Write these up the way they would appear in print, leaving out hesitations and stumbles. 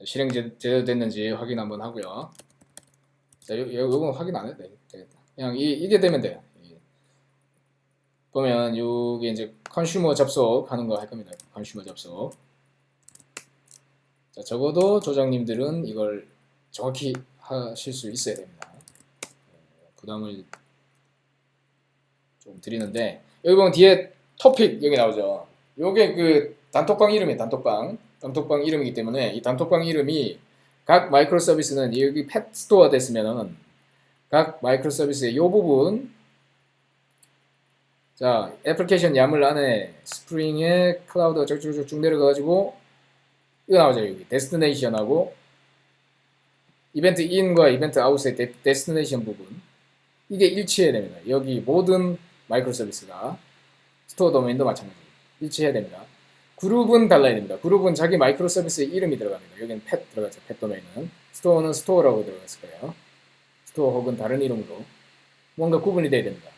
실행 제대로 됐는지 확인 한번 하고요. 자, 요건 확인 안 해도 되겠다. 그냥 이게 되면 돼요. 보면 요게 이제 컨슈머 접속하는 거 할 겁니다. 컨슈머 접속. 자, 적어도 조장님들은 이걸 정확히 하실 수 있어야 됩니다. 부담을 좀 드리는데 여기 보면 뒤에 토픽 여기 나오죠. 요게 그 단톡방 이름이에요. 단톡방 이름이기 때문에 이 단톡방 이름이 각 마이크로 서비스는 여기 펫 스토어 됐으면은 각 마이크로 서비스의 요 부분, 자 애플리케이션 야물 안에 스프링에 클라우드가 쭉 내려가가지고 이거 나오죠. 여기 데스티네이션하고 이벤트 인과 이벤트 아웃의 데스티네이션 부분, 이게 일치해야 됩니다. 여기 모든 마이크로 서비스가 스토어 도메인도 마찬가지 일치해야 됩니다. 그룹은 달라야 됩니다. 그룹은 자기 마이크로 서비스의 이름이 들어갑니다. 여기는 펫 들어가죠. 펫 도메인은. 스토어는 스토어라고 들어갔을 거예요. 스토어 혹은 다른 이름으로 뭔가 구분이 돼야 됩니다.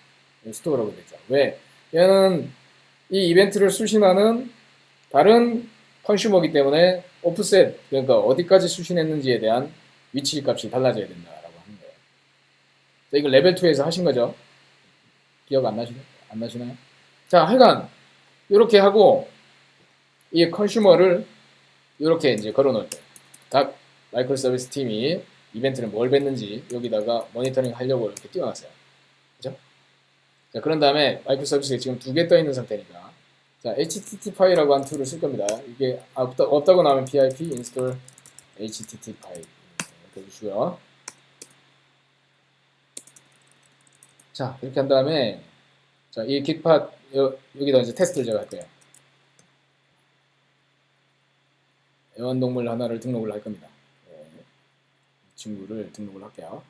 스토어라고 되죠. 왜? 얘는 이 이벤트를 수신하는 다른 컨슈머이기 때문에 오프셋, 그러니까 어디까지 수신했는지에 대한 위치 값이 달라져야 된다라고 하는 거예요. 자, 이거 레벨 2에서 하신 거죠? 기억 안 나시나요? 자, 하여간 이렇게 하고 이 컨슈머를 이렇게 이제 걸어놓을 때 각 마이크로 서비스 팀이 이벤트를 뭘 뱉는지 여기다가 모니터링 하려고 이렇게 띄워놨어요. 그죠? 자, 그런 다음에 마이크로 서비스가 지금 2개 떠 있는 상태니까, 자, HTTP라고 한 툴을 쓸 겁니다. 이게 없다고 나오면 pip install HTTP 이렇게 해주시고요. 자, 이렇게 한 다음에, 자, 이 깃팟 여기다 이제 테스트를 제가 할 거예요. 애완동물 하나를 등록을 할 겁니다. 네, 이 친구를 등록을 할게요.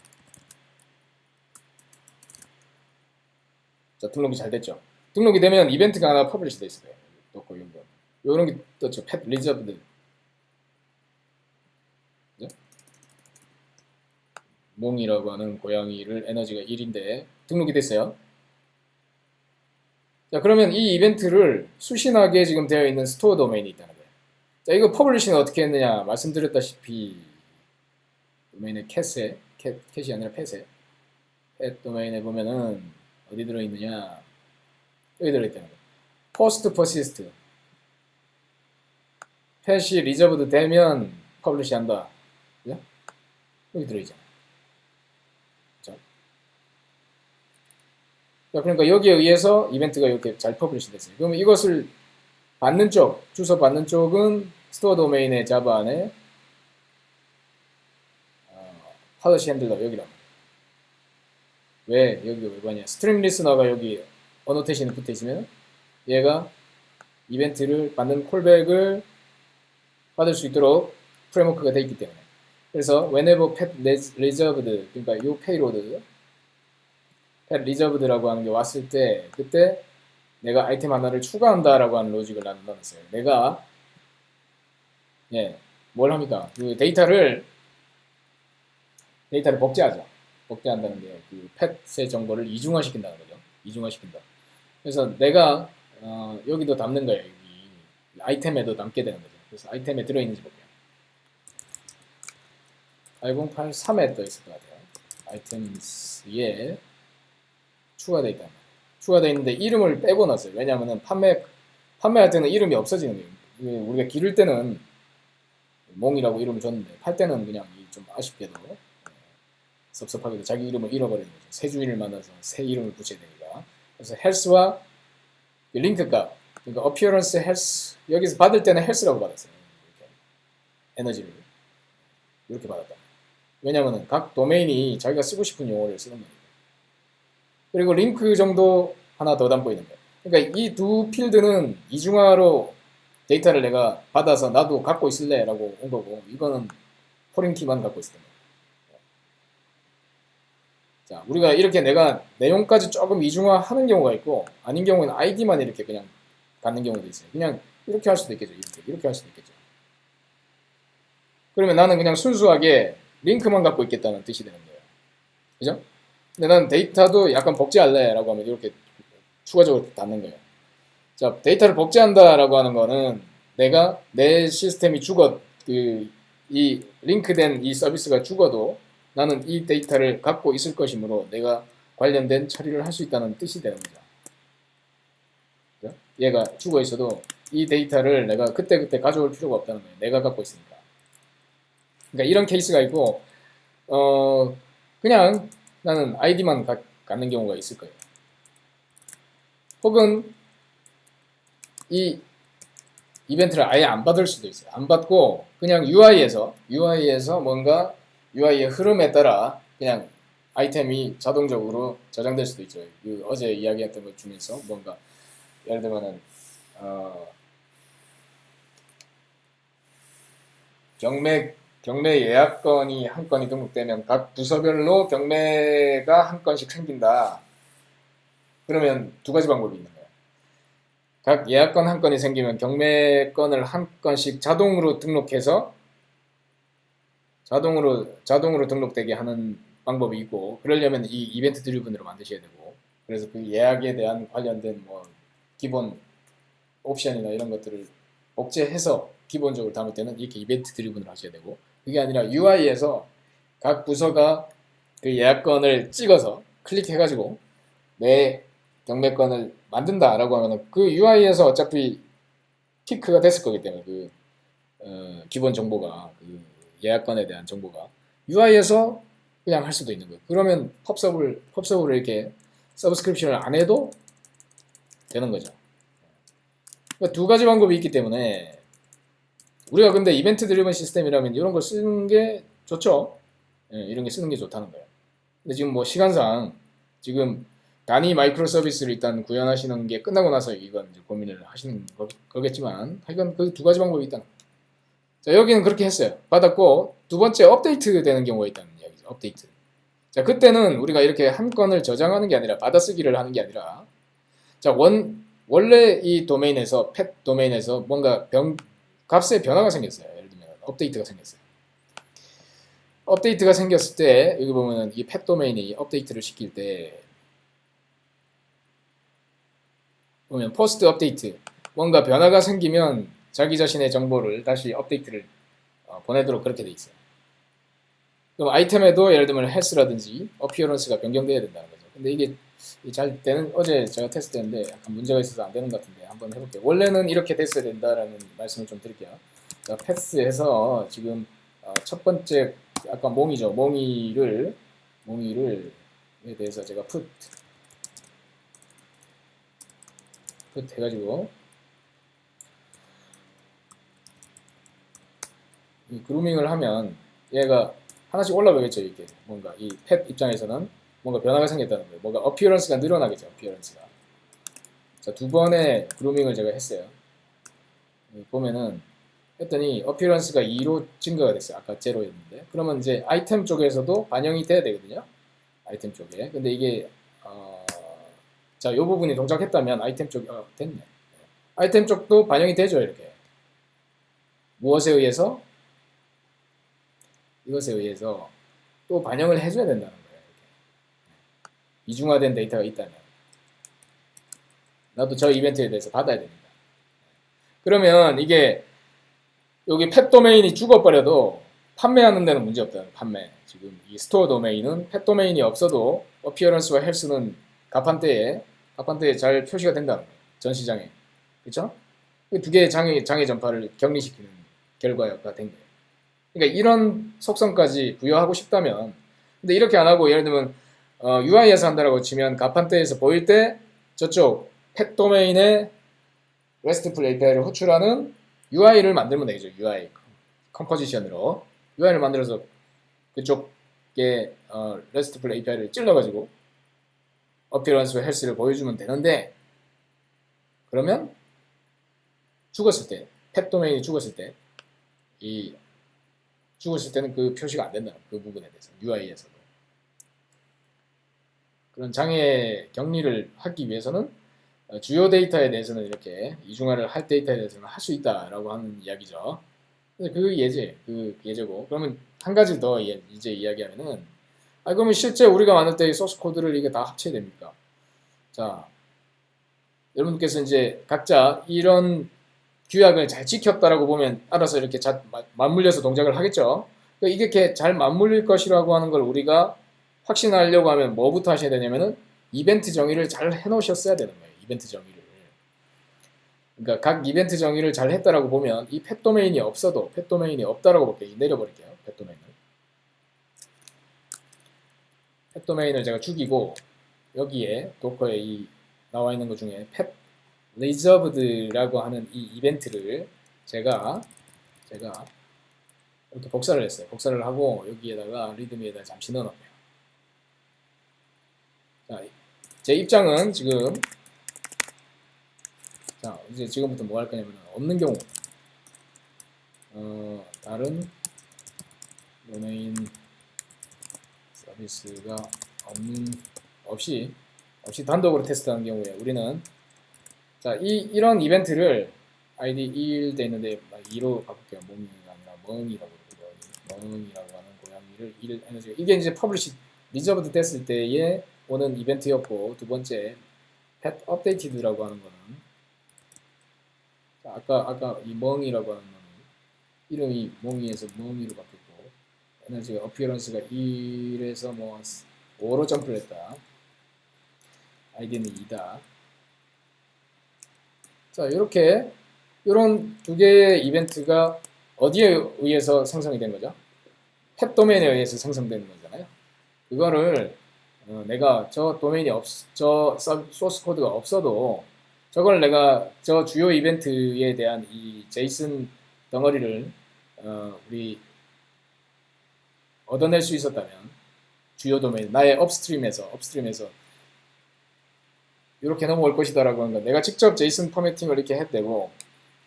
자, 등록이 잘 됐죠. 등록이 되면 이벤트가 하나 퍼블리시 돼 있어요. 떴고 요런 게 떴죠. 펫 리저브드. 네? 몽이라고 하는 고양이를 에너지가 1인데 등록이 됐어요. 자, 그러면 이 이벤트를 수신하게 지금 되어 있는 스토어 도메인이 있다는 거예요. 자, 이거 퍼블리싱은 어떻게 했느냐 말씀드렸다시피 도메인의 캣이 아니라 펫에 펫 도메인에 보면은 어디 들어있느냐, 여기 들어있다는 거예요. 포스트 퍼시스트, 펫이 리저브드 되면 퍼블리시 한다. 그죠? 여기 들어있잖아. 그죠? 자, 그러니까 여기에 의해서 이벤트가 이렇게 잘 퍼블리시 됐어요. 그러면 이것을 받는 쪽, 주소 받는 쪽은 스토어 도메인의 자바 안에 팟러시 핸들러 여기라고. 왜 여기가 왜 받냐? 스트림 리스너가 여기 어노테이션이 붙어 있으면 얘가 이벤트를 받는 콜백을 받을 수 있도록 프레임워크가 되어 있기 때문에. 그래서 whenever pet reserved, 그러니까 요 페이로드 pet reserved라고 하는 게 왔을 때, 그때 내가 아이템 하나를 추가한다라고 하는 로직을 나는 넣었어요. 내가 뭘 합니까? 그 데이터를 복제하죠. 복제한다는 게 그 펫의 정보를 이중화시킨다는 거죠. 이중화시킨다. 그래서 내가 여기도 담는 거예요. 여기 아이템에도 담게 되는 거죠. 그래서 아이템에 들어있는지 볼게요. 8083에 떠 있을 것 같아요. 아이템스에 추가되어 있다. 추가되어 있는데 이름을 빼고 놨어요. 왜냐하면 판매할 때는 이름이 없어지는 거예요. 우리가 기를 때는 몽이라고 이름을 줬는데 팔 때는 그냥 좀 아쉽게도 섭섭하게도 자기 이름을 잃어버리는 거죠. 새 주인을 만나서 새 이름을 붙여야 되니까. 그래서 헬스와 링크 값, 그러니까 appearance 헬스, 여기서 받을 때는 헬스라고 받았어요. 이렇게 에너지를 이렇게 받았다. 왜냐하면 각 도메인이 자기가 쓰고 싶은 용어를 쓰는 거니까. 그리고 링크 정도 하나 더 담고 있는 거예요. 그러니까 이 두 필드는 이중화로 데이터를 내가 받아서 나도 갖고 있을래 라고 온 거고, 이거는 포링키만 갖고 있을 겁니다. 자, 우리가 이렇게 내가 내용까지 조금 이중화하는 경우가 있고, 아닌 경우에는 아이디만 이렇게 그냥 갖는 경우도 있어요. 그냥 이렇게 할 수도 있겠죠. 이렇게 할 수도 있겠죠. 그러면 나는 그냥 순수하게 링크만 갖고 있겠다는 뜻이 되는 거예요. 그죠? 근데 나는 데이터도 약간 복제할래 라고 하면 이렇게 추가적으로 닫는 거예요. 자, 데이터를 복제한다 라고 하는 거는 내가 내 시스템이 죽어 이 링크된 이 서비스가 죽어도 나는 이 데이터를 갖고 있을 것이므로 내가 관련된 처리를 할 수 있다는 뜻이 되는 거죠. 그죠? 얘가 죽어 있어도 이 데이터를 내가 그때그때 가져올 필요가 없다는 거예요. 내가 갖고 있으니까. 그러니까 이런 케이스가 있고 그냥 나는 아이디만 갖는 경우가 있을 거예요. 혹은 이 이벤트를 아예 안 받을 수도 있어요. 안 받고 그냥 UI에서 뭔가 UI의 흐름에 따라 그냥 아이템이 자동적으로 저장될 수도 있죠. 그 어제 이야기했던 것 중에서 뭔가 예를 들면은 경매 예약건이 한 건이 등록되면 각 부서별로 경매가 한 건씩 생긴다. 그러면 두 가지 방법이 있는 거예요. 각 예약건 한 건이 생기면 경매건을 한 건씩 자동으로 등록해서 자동으로 등록되게 하는 방법이 있고, 그러려면 이 이벤트 드리븐으로 만드셔야 되고, 그래서 그 예약에 대한 관련된 뭐 기본 옵션이나 이런 것들을 복제해서 기본적으로 담을 때는 이렇게 이벤트 드리븐을 하셔야 되고, 그게 아니라 UI에서 각 부서가 그 예약건을 찍어서 클릭해가지고 내 경매건을 만든다라고 하면 그 UI에서 어차피 티크가 됐을 거기 때문에 그 기본 정보가 그 예약건에 대한 정보가 UI에서 그냥 할 수도 있는 거예요. 그러면 펍서브를 이렇게 서브스크립션을 안 해도 되는 거죠. 그러니까 두 가지 방법이 있기 때문에 우리가 근데 이벤트 드리븐 시스템이라면 이런 걸 쓰는 게 좋죠. 이런 게 쓰는 게 좋다는 거예요. 근데 지금 뭐 시간상 지금 단위 마이크로 서비스를 일단 구현하시는 게 끝나고 나서 이건 이제 고민을 하시는 거겠지만 하여간 그 두 가지 방법이 있다는 거예요. 자, 여기는 그렇게 했어요. 받았고 두 번째 업데이트 되는 경우가 있다는 이야기죠. 업데이트. 자, 그때는 우리가 이렇게 한 건을 저장하는 게 아니라 받아쓰기를 하는 게 아니라 자, 원래 이 도메인에서 펫 도메인에서 뭔가 값에 변화가 생겼어요. 예를 들면 업데이트가 생겼어요. 업데이트가 생겼을 때 여기 보면은 이 펫 도메인이 업데이트를 시킬 때 보면 포스트 업데이트 뭔가 변화가 생기면 자기 자신의 정보를 다시 업데이트를 보내도록 그렇게 돼 있어요. 그럼 아이템에도 예를 들면 헬스라든지 어피어런스가 변경돼야 된다는 거죠. 근데 이게 잘 되는 어제 제가 테스트했는데 약간 문제가 있어서 안 되는 것 같은데 한번 해볼게요. 원래는 이렇게 됐어야 된다라는 말씀을 좀 드릴게요. 자, 패스해서 지금 첫 번째 아까 몽이죠. 몽이를 에 대해서 제가 풋 해가지고 이 그루밍을 하면 얘가 하나씩 올라가겠죠. 이게 뭔가 이 펫 입장에서는 뭔가 변화가 생겼다는 거예요. 뭔가 어피어런스가 늘어나겠죠. 어피어런스가. 자, 두 번의 그루밍을 제가 했어요. 보면은 했더니 어피어런스가 2로 증가가 됐어요. 아까 제로였는데. 그러면 이제 아이템 쪽에서도 반영이 돼야 되거든요. 아이템 쪽에. 근데 이게 자, 이 부분이 동작했다면 아이템 쪽이 됐네. 아이템 쪽도 반영이 되죠. 이렇게. 무엇에 의해서? 이것에 의해서 또 반영을 해줘야 된다는 거예요. 이렇게. 이중화된 데이터가 있다면 나도 저 이벤트에 대해서 받아야 됩니다. 그러면 이게 여기 펫 도메인이 죽어버려도 판매하는 데는 문제 없다는 판매. 지금 이 스토어 도메인은 펫 도메인이 없어도 어피어런스와 헬스는 가판대에 잘 표시가 된다는 거예요. 전 시장에. 그렇죠? 두 개의 장애 전파를 격리시키는 결과가 된 거예요. 그러니까 이런 속성까지 부여하고 싶다면 근데 이렇게 안 하고 예를 들면 UI에서 한다라고 치면 가판대에서 보일 때 저쪽 펫 도메인의 RESTful API를 호출하는 UI를 만들면 되겠죠. UI 컴포지션으로 UI를 만들어서 그쪽에 RESTful API를 찔러가지고 어피어런스와 헬스를 보여주면 되는데 그러면 죽었을 때 펫 도메인이 죽었을 때는 그 표시가 안 된다는 그 부분에 대해서 UI에서도 그런 장애 격리를 하기 위해서는 주요 데이터에 대해서는 이렇게 이중화를 할 데이터에 대해서는 할 수 있다라고 하는 이야기죠. 그 예제고 그러면 한 가지 더 이제 이야기하면은 그러면 실제 우리가 만들 때 소스 코드를 이게 다 합쳐야 됩니까? 자, 여러분께서 이제 각자 이런 규약을 잘 지켰다라고 보면 알아서 이렇게 맞물려서 동작을 하겠죠. 그러니까 이게 잘 맞물릴 것이라고 하는 걸 우리가 확신하려고 하면 뭐부터 하셔야 되냐면은 이벤트 정의를 잘 해놓으셨어야 되는 거예요. 이벤트 정의를. 그러니까 각 이벤트 정의를 잘 했다라고 보면 이 펫 도메인이 없어도 펫 도메인이 없다라고 볼게요. 내려버릴게요. 펫 도메인을. 펫 도메인을 제가 죽이고 여기에 도커에 이 나와 있는 것 중에 펫 reserved라고 하는 이 이벤트를 제가 이렇게 복사를 했어요. 복사를 하고 여기에다가 리드미에다 잠시 넣어놓을게요. 자, 제 입장은 지금 자 이제 지금부터 뭐 할 거냐면 없는 경우 다른 도메인 서비스가 없이 단독으로 테스트하는 경우에 우리는 자 이런 이벤트를 id 1 돼 있는데 2로 바꿀게요. 몽이가 아니라 멍이라고 멍이라고 하는 고양이를 1 에너지가 이게 이제 퍼블리시 리저브드 됐을 때에 오는 이벤트였고 두 번째 pet updated라고 하는 거는 자, 아까 이 멍이라고 하는 거는 이름이 멍이에서 멍이로 바뀌었고 에너지가 어피어런스가 1에서 뭐 5로 점프를 했다. 아이디는 2다. 자, 이렇게 이런 두 개의 이벤트가 어디에 의해서 생성이 된 거죠? 펫 도메인에 의해서 생성된 거잖아요. 그거를 내가 저 도메인이 저 소스 코드가 없어도 저걸 내가 저 주요 이벤트에 대한 이 제이슨 덩어리를 우리 얻어낼 수 있었다면 주요 도메인 나의 업스트림에서 이렇게 넘어올 것이다라고 하는 거 내가 직접 제이슨 포매팅을 이렇게 했대고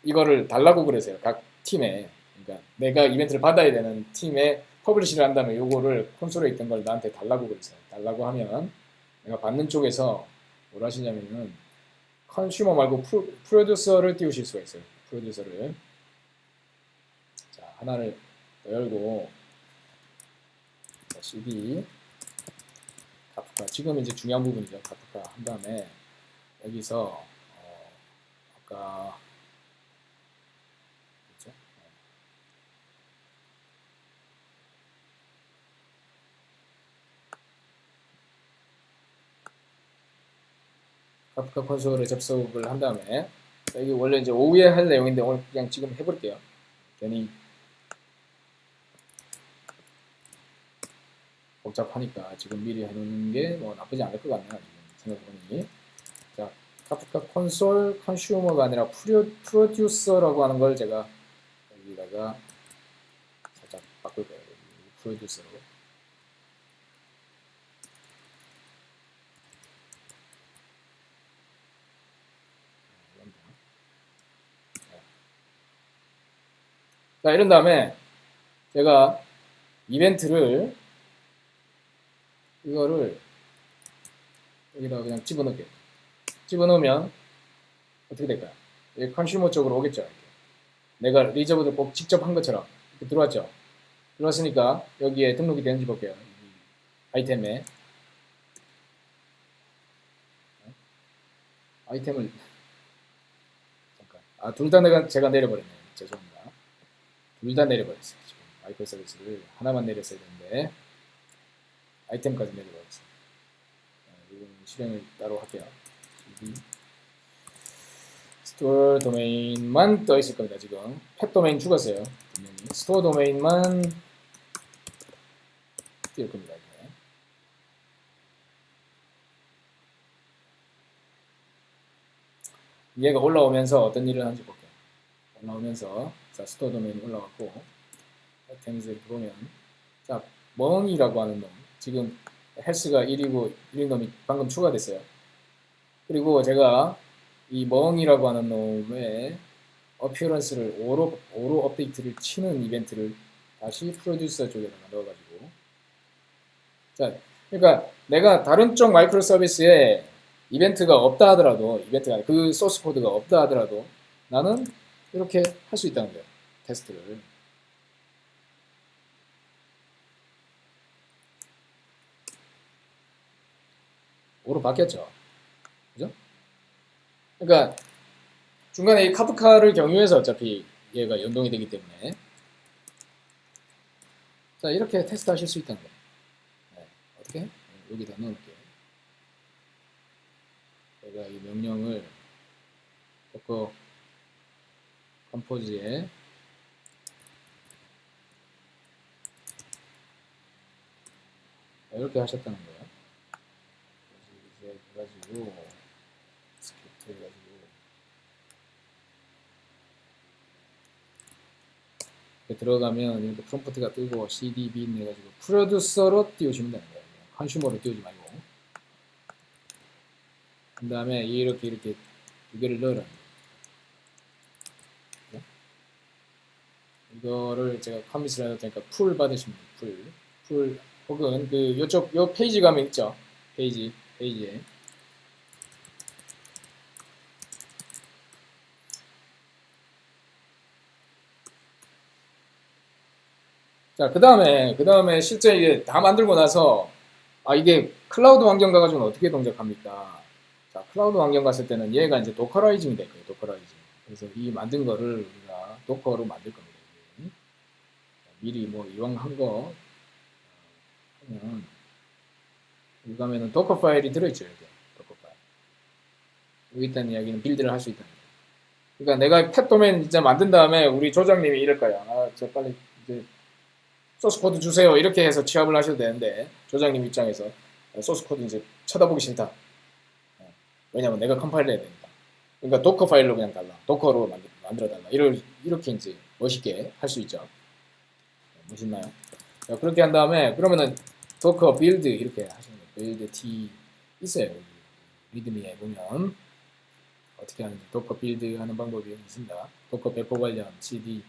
이거를 달라고 그러세요. 각 팀에 그러니까 내가 이벤트를 받아야 되는 팀에 퍼블리시를 한다면 요거를 콘솔에 있던 걸 나한테 달라고 그러세요. 달라고 하면 내가 받는 쪽에서 뭘 하시냐면은 컨슈머 말고 프로듀서를 띄우실 수가 있어요. 프로듀서를 자 하나를 더 열고 cd 카프카 지금 이제 중요한 부분이죠. 카프카 한 다음에 여기서 아까 그렇죠? 카프카 콘솔에 접속을 한 다음에 여기 원래 이제 오후에 할 내용인데 오늘 그냥 지금 해볼게요. 괜히 복잡하니까 지금 미리 해놓는 게 뭐 나쁘지 않을 것 같네요. 지금 생각해보니 자 카프카 콘솔 컨슈머가 아니라 프로듀서라고 하는 걸 제가 여기다가 살짝 바꿀 거예요. 프로듀서로 자 이런 다음에 제가 이벤트를 이거를 여기다가 그냥 집어넣을게요. 집어넣으면 어떻게 될까요? 여기 컨슈머 쪽으로 오겠죠. 이렇게. 내가 리저브드 꼭 직접 한 것처럼 이렇게 들어왔죠. 들어왔으니까 여기에 등록이 되는지 볼게요. 아이템에 아이템을 잠깐 둘 다 제가 내려버렸네요. 죄송합니다. 둘 다 내려버렸어요. 지금 마이크로 서비스를 하나만 내렸어야 되는데 아이템까지 내려버렸어요. 이건 실행을 따로 할게요. 스토어 도메인만 떠 있을 겁니다. 지금 펫 도메인 죽었어요. 분명히 스토어 도메인만 띄울 겁니다. 이렇게. 얘가 올라오면서 어떤 일을 하는지 볼게요. 올라오면서 자 스토어 도메인이 올라왔고 아이템즈를 보면 자 멍이라고 하는 놈 지금 헬스가 1이고 1인 놈이 방금 추가됐어요. 그리고 제가 이 멍이라고 하는 놈의 어피어런스를 5로 업데이트를 치는 이벤트를 다시 프로듀서 쪽에다가 넣어가지고 자 그러니까 내가 다른 쪽 마이크로 서비스에 이벤트가 없다 하더라도 이벤트가 그 소스 코드가 없다 하더라도 나는 이렇게 할 수 있다는 거예요. 테스트를 오로 바뀌었죠. 그죠? 그러니까 중간에 이 카프카를 경유해서 어차피 얘가 연동이 되기 때문에 자 이렇게 테스트 하실 수 있다는 거예요. 네. 어떻게? 여기다 넣어놓을게요. 제가 이 명령을 도커 컴포즈에 이렇게 하셨다는 거예요. 이제 해가지고 스크립트 해가지고 이렇게 들어가면 이렇게 프롬프트가 뜨고 cdbin 해가지고 프로듀서로 띄우시면 되는 거예요. 컨슈머로 띄우지 말고. 그 다음에 이렇게 두 개를 넣으라. 이거를 제가 커밋을 해도 되니까 풀 받으시면 돼요. 풀 혹은 그 요쪽 요 페이지 가면 있죠. 페이지에 자, 그 다음에 실제 이게 다 만들고 나서 아 이게 클라우드 환경 가가지고 어떻게 동작합니까? 자, 클라우드 환경 갔을 때는 얘가 이제 도커라이징이 될 거예요. 도커라이징. 그래서 이 만든 거를 우리가 도커로 만들 겁니다. 미리 뭐 이왕 한 거 하면 여기 가면은 도커 파일이 들어있죠. 이렇게 도커 파일. 여기 있다는 이야기는 빌드를 할 수 있다는 거예요. 그러니까 내가 펫 도메인 이제 만든 다음에 우리 조장님이 이럴 거야. 아, 저 빨리 이제 소스 코드 주세요. 이렇게 해서 취합을 하셔도 되는데 조장님 입장에서 소스 코드 이제 쳐다보기 싫다. 왜냐면 내가 컴파일을 해야 되니까. 그러니까 도커 파일로 그냥 달라. 도커로 만들어 달라. 이렇게 이제 멋있게 할 수 있죠. 멋있나요? 자, 그렇게 한 다음에 그러면은 도커 빌드 이렇게 하시는 거예요. 빌드 T 있어요. 리드미에 보면 어떻게 하는지 도커 빌드 하는 방법이 있습니다. 도커 배포 관련 cd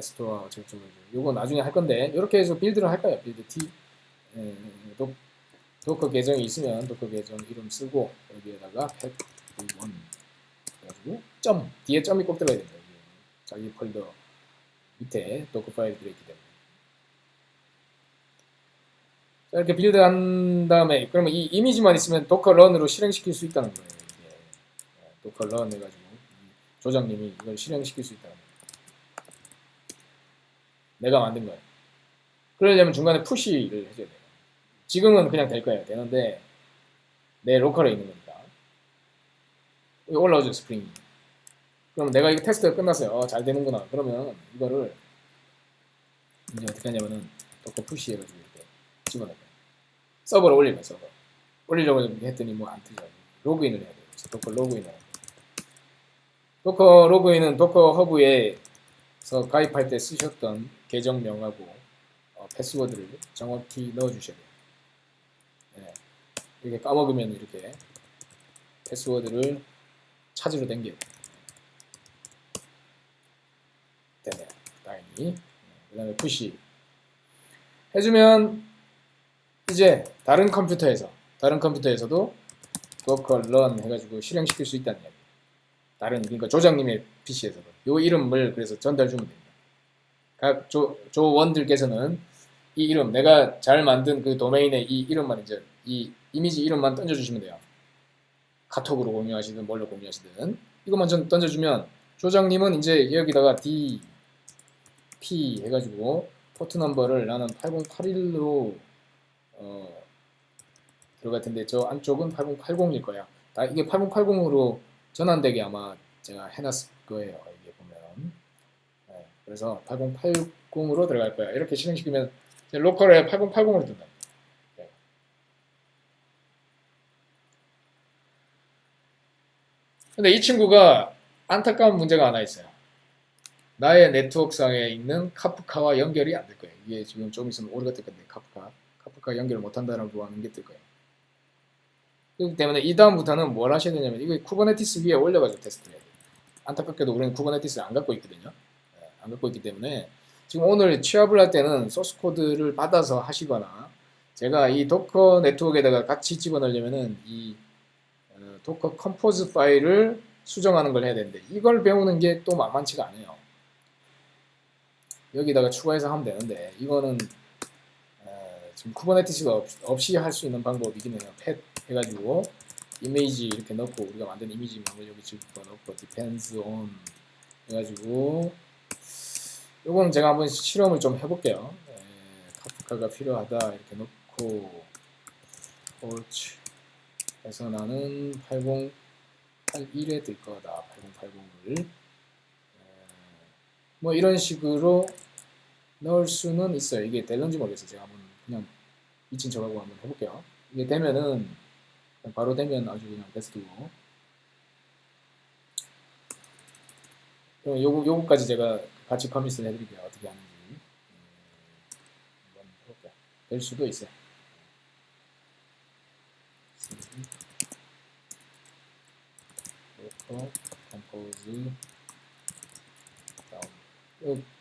스토어 어쩌고저쩌고 요거 나중에 할 건데 이렇게 해서 빌드를 할 거예요. 빌드 T 도커 계정이 있으면 도커 계정 이름 쓰고 여기에다가 pet1 해가지고 점 뒤에 점이 꼭 들어야 됩니다. 자기 폴더 밑에 도커 파일이 들어있기 때문에 자, 이렇게 빌드 한 다음에 그러면 이 이미지만 있으면 도커 런으로 실행시킬 수 있다는 거예요. 이게. 도커 런 해가지고 조장님이 이걸 실행시킬 수 있다는 거예요. 내가 만든 거예요. 그러려면 중간에 푸시를 해줘야 돼요. 지금은 그냥 될 거예요. 되는데 내 로컬에 있는 거니까. 여기 올라오죠, 스프링이. 그럼 내가 이거 테스트가 끝났어요. 잘 되는구나. 그러면 이거를 이제 어떻게 하냐면은 도커 푸시 해가지고 이렇게 집어넣을 거예요. 서버를 올릴 거예요, 서버. 올리려고 했더니 뭐 안 뜨죠. 로그인을 해야 돼요. 그래서 도커 로그인을 해야 돼요. 도커 로그인은 도커 허브에서 가입할 때 쓰셨던 계정명하고 패스워드를 정확히 넣어주셔야 돼요. 네. 이렇게 까먹으면 이렇게 패스워드를 찾으러 댕겨요. 되네요. 다행히. 그 다음에 푸시 해주면 이제 다른 컴퓨터에서도 도커 런 해가지고 실행시킬 수 있다는 이야기. 그러니까 조장님의 PC에서도 요 이름을 그래서 전달 주면 됩니다. 각 조원들께서는 이 이름 내가 잘 만든 그 도메인의 이 이름만 이제 이 이미지 이름만 던져주시면 돼요. 카톡으로 공유하시든 뭘로 공유하시든 이것만 던져주면 조장님은 이제 여기다가 D, P 해가지고 포트 넘버를 나는 8081로 들어갈 텐데 저 안쪽은 8080일 거야. 이게 8080으로 전환되게 아마 제가 해놨을 거예요. 이게 보면. 네, 그래서 8080으로 들어갈 거야. 이렇게 실행시키면 로컬에 8080으로 뜬다. 네. 근데 이 친구가 안타까운 문제가 하나 있어요. 나의 네트워크상에 있는 카프카와 연결이 안 될 거예요. 이게 지금 좀 있으면 오류가 뜰 건데 카프카 연결을 못한다라고 하는 게 뜰 거예요. 그렇기 때문에 이 다음부터는 뭘 하셔야 되냐면 이거 쿠버네티스 위에 올려가지고 테스트를 해야 돼요. 안타깝게도 우리는 쿠버네티스를 안 갖고 있거든요. 네, 안 갖고 있기 때문에 지금 오늘 취합을 할 때는 소스 코드를 받아서 하시거나 제가 이 도커 네트워크에다가 같이 집어넣으려면은 이 도커 컴포즈 파일을 수정하는 걸 해야 되는데 이걸 배우는 게 또 만만치가 않아요. 여기다가 추가해서 하면 되는데 이거는 지금 쿠버네티스가 없이 할 수 있는 방법이긴 해요. 펫 해가지고 이미지 이렇게 넣고 우리가 만든 이미지명을 여기 집어넣고 depends on 해가지고 요거는 제가 한번 실험을 좀 해볼게요. 카프카가 필요하다 이렇게 넣고 torch 해서 나는 8081에 뜰 거다. 8080을 뭐 이런 식으로 넣을 수는 있어요. 이게 될런지 모르겠어요. 제가 한번 그냥 미친 척하고 한번 해볼게요. 이게 되면은 바로 되면 아주 그냥 베스트고 요거까지 제가 같이 커밋을 해드릴게요. 어떻게 하는지 한번 해볼게요. 될 수도 있어요. 컴포즈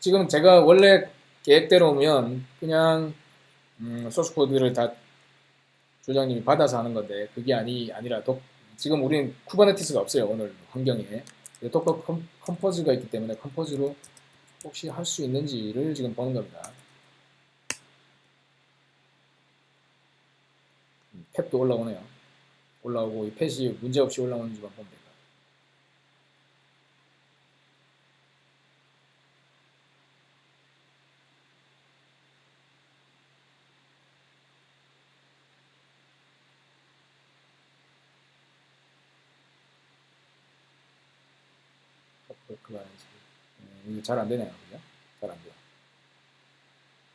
지금 제가 원래 계획대로면 그냥 소스 코드를 다 조장님이 받아서 하는 건데 그게 아니라 지금 우리는 쿠버네티스가 없어요. 오늘 환경에 도커 컴포즈가 있기 때문에 컴포즈로 혹시 할 수 있는지를 지금 보는 겁니다. 탭도 올라오네요. 올라오고 이 펫이 문제없이 올라오는지만 보면 됩니다. 이게 잘 안 되네요. 그죠? 잘 안 돼요.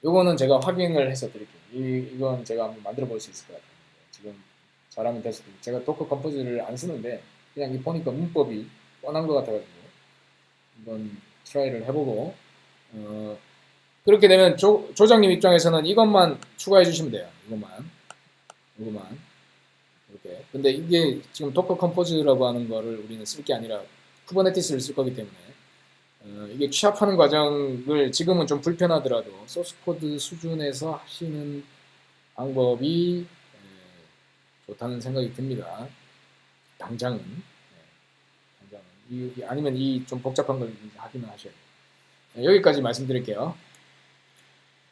요거는 제가 확인을 해서 드릴게요. 이건 제가 한번 만들어 볼 수 있을 것 같아요. 지금 잘하면 됐을 텐데 제가 도커 컴포즈를 안 쓰는데 그냥 이 보니까 문법이 뻔한 것 같아가지고 한번 트라이를 해보고 그렇게 되면 조장님 입장에서는 이것만 추가해 주시면 돼요. 이것만 이렇게. 근데 이게 지금 도커 컴포즈라고 하는 거를 우리는 쓸 게 아니라 쿠버네티스를 쓸 거기 때문에 이게 취합하는 과정을 지금은 좀 불편하더라도 소스코드 수준에서 하시는 방법이 좋다는 생각이 듭니다. 당장은. 아니면 이 좀 복잡한 걸 하기는 하셔야 돼요. 여기까지 말씀드릴게요.